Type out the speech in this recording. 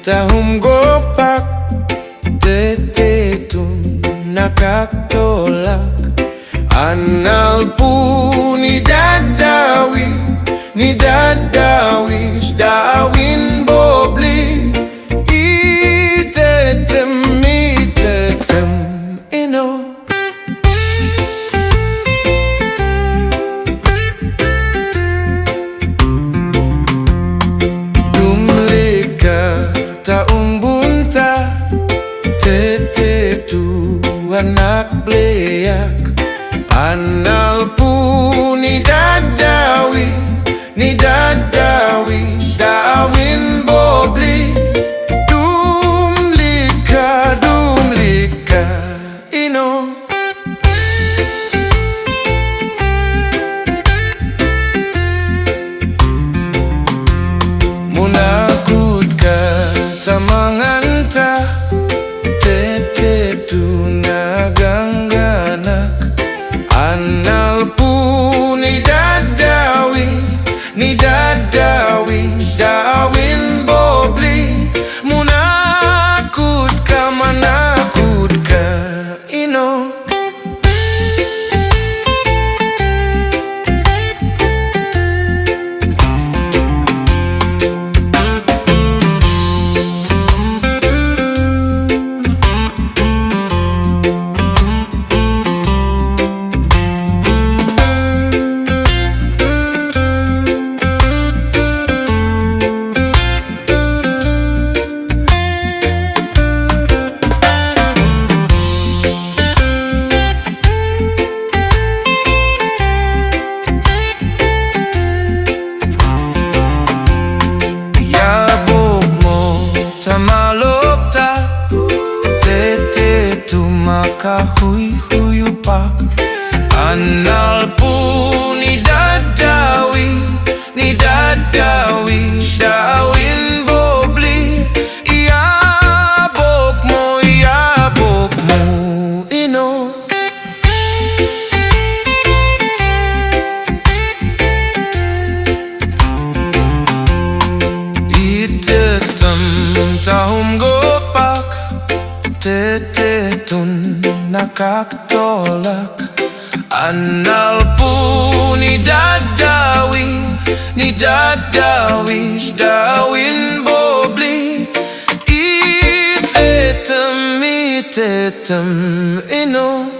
tahong gopak, tetetun nakakatolak. Anal po ni dadawi, ni dadawis, dawin bobli. Itetem, itetem, ino. Dumlika taong bunta, tetetu anak bleyak. Anal po ni dadawi, ni dadawi, dawin bobli. Dumlika, dumlika, ino. Munakut ka tamanganta, tetetu nagangganak. Anal po ni dadawi, ni dadawi, dawin bobli. Munakut ka, manakut ka, ino. Tamalopta, tetetu makahuy-huyupak. Anal po ni dadawi, ni dadawi, dawin bobli. Iabok mo, ino. Itetem tahong gopak, tetetun nakakatolak. Anal po ni dadawi, ni dadawi, dawin bobli. Itetem, itetem, ino.